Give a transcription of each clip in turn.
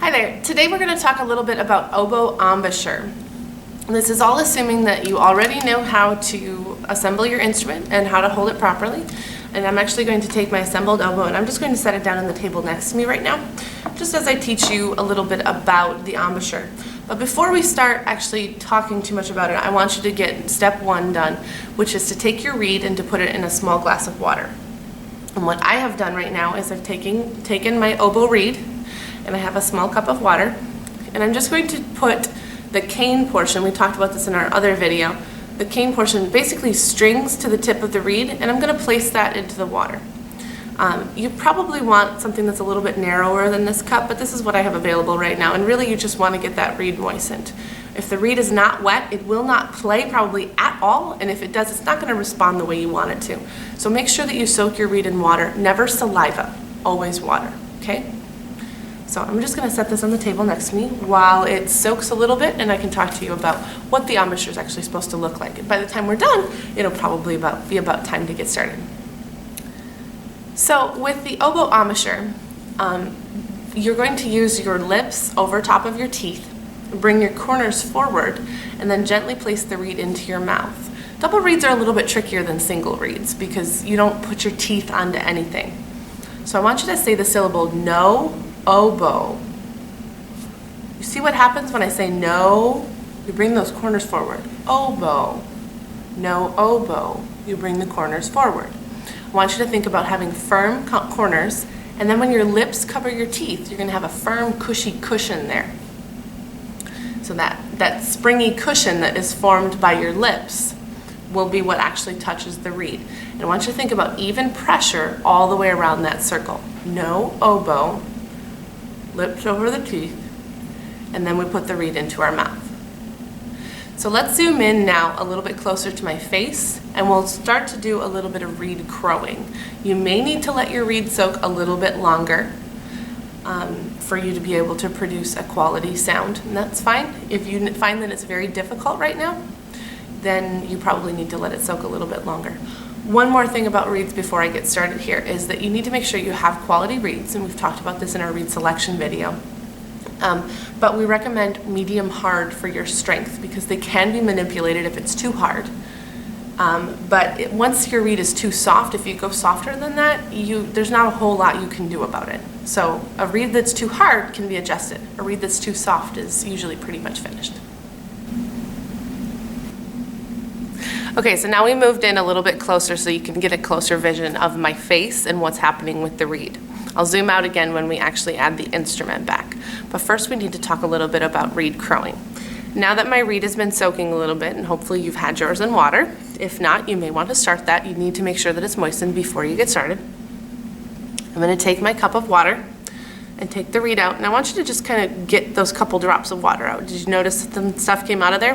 Hi there. Today we're going to talk a little bit about oboe embouchure. This is all assuming that you already know how to assemble your instrument and how to hold it properly. And I'm actually going to take my assembled oboe and I'm just going to set it down on the table next to me right now, just as I teach you a little bit about the embouchure. But before we start actually talking too much about it, I want you to get step one done, which is to take your reed and to put it in a small glass of water. And what I have done right now is I've taken my oboe reed and I have a small cup of water, and I'm just going to put the cane portion, we talked about this in our other video, the cane portion basically strings to the tip of the reed, and I'm going to place that into the water. You probably want something that's a little bit narrower than this cup, but this is what I have available right now, and really you just want to get that reed moistened. If the reed is not wet, it will not play probably at all, and if it does, it's not going to respond the way you want it to. So make sure that you soak your reed in water, never saliva, always water, okay? So I'm just going to set this on the table next to me while it soaks a little bit, and I can talk to you about what the embouchure is actually supposed to look like. And by the time we're done, it'll probably be about time to get started. So with the oboe embouchure, you're going to use your lips over top of your teeth, bring your corners forward, and then gently place the reed into your mouth. Double reeds are a little bit trickier than single reeds because you don't put your teeth onto anything. So I want you to say the syllable no, oboe. You see what happens when I say no? You bring those corners forward. Oboe. No, oboe. You bring the corners forward. I want you to think about having firm corners, and then when your lips cover your teeth, you're going to have a firm, cushy cushion there. So that springy cushion that is formed by your lips will be what actually touches the reed. And I want you to think about even pressure all the way around that circle. No, oboe. Lips over the teeth, and then we put the reed into our mouth. So let's zoom in now a little bit closer to my face, and we'll start to do a little bit of reed crowing. You may need to let your reed soak a little bit longer for you to be able to produce a quality sound, and that's fine. If you find that it's very difficult right now, then you probably need to let it soak a little bit longer. One more thing about reeds before I get started here is that you need to make sure you have quality reeds, and we've talked about this in our reed selection video. But we recommend medium hard for your strength because they can be manipulated if it's too hard. Once your reed is too soft, if you go softer than that, there's not a whole lot you can do about it. So a reed that's too hard can be adjusted. A reed that's too soft is usually pretty much finished. Okay, so now we moved in a little bit closer so you can get a closer vision of my face and what's happening with the reed. I'll zoom out again when we actually add the instrument back. But first we need to talk a little bit about reed crowing. Now that my reed has been soaking a little bit, and hopefully you've had yours in water, if not, you may want to start that. You need to make sure that it's moistened before you get started. I'm going to take my cup of water and take the reed out, and I want you to just kind of get those couple drops of water out. Did you notice that the stuff came out of there?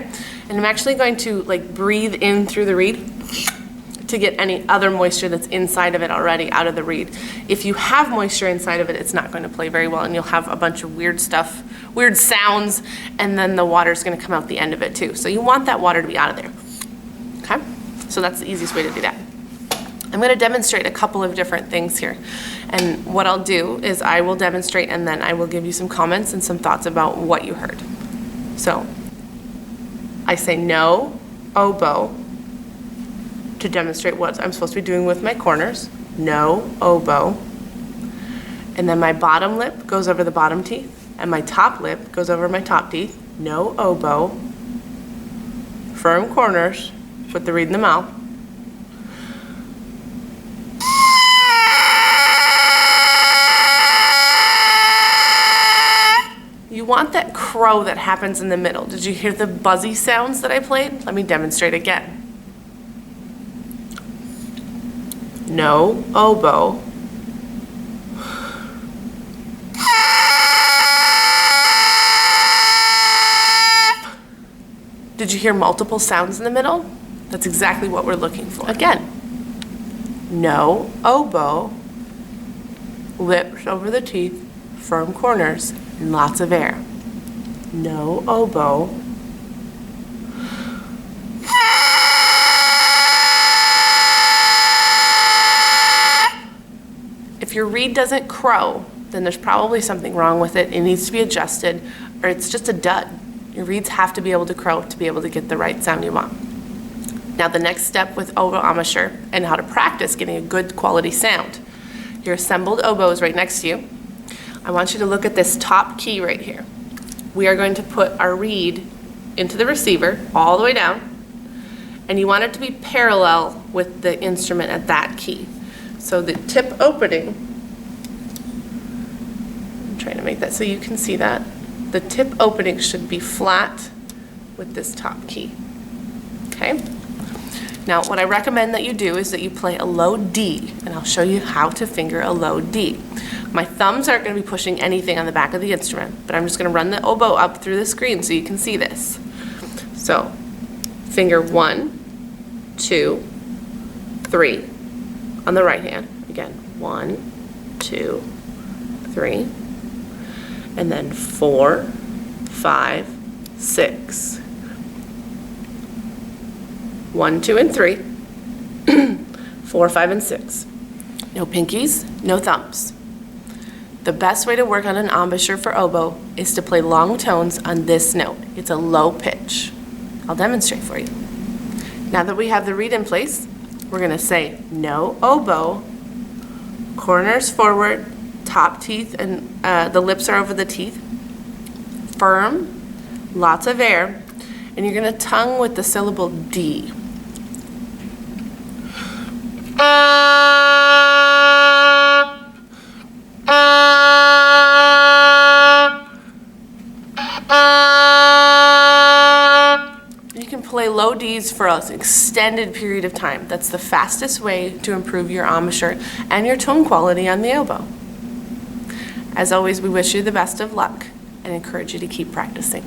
And I'm actually going to breathe in through the reed to get any other moisture that's inside of it already out of the reed. If you have moisture inside of it, it's not going to play very well, and you'll have a bunch of weird stuff, weird sounds, and then the water's going to come out the end of it too. So you want that water to be out of there. Okay? So that's the easiest way to do that. I'm going to demonstrate a couple of different things here. And what I'll do is I will demonstrate and then I will give you some comments and some thoughts about what you heard. So I say no, oboe, to demonstrate what I'm supposed to be doing with my corners. No, oboe. And then my bottom lip goes over the bottom teeth and my top lip goes over my top teeth. No, oboe. Firm corners, put the reed in the mouth. You want that crow that happens in the middle. Did you hear the buzzy sounds that I played? Let me demonstrate again. No, oboe. Did you hear multiple sounds in the middle? That's exactly what we're looking for. Again. No, oboe. Lips over the teeth, firm corners, and lots of air. No, oboe. If your reed doesn't crow, then there's probably something wrong with it. It needs to be adjusted, or it's just a dud. Your reeds have to be able to crow to be able to get the right sound you want. Now the next step with oboe embouchure and how to practice getting a good quality sound. Your assembled oboe is right next to you. I want you to look at this top key right here. We are going to put our reed into the receiver all the way down, and you want it to be parallel with the instrument at that key. So the tip opening, I'm trying to make that so you can see that. The tip opening should be flat with this top key, okay? Now, what I recommend that you do is that you play a low D, and I'll show you how to finger a low D. My thumbs aren't going to be pushing anything on the back of the instrument, but I'm just going to run the oboe up through the screen so you can see this. So, finger 1, 2, 3 on the right hand. Again, 1, 2, 3. And then 4, 5, 6. 1, 2, and 3. 4, 5, and 6. No pinkies, no thumbs. The best way to work on an embouchure for oboe is to play long tones on this note. It's a low pitch. I'll demonstrate for you. Now that we have the reed in place, we're going to say no oboe, corners forward, top teeth, and the lips are over the teeth. Firm, lots of air, and you're going to tongue with the syllable D. You can play low Ds for an extended period of time. That's the fastest way to improve your embouchure and your tone quality on the oboe. As always, we wish you the best of luck and encourage you to keep practicing.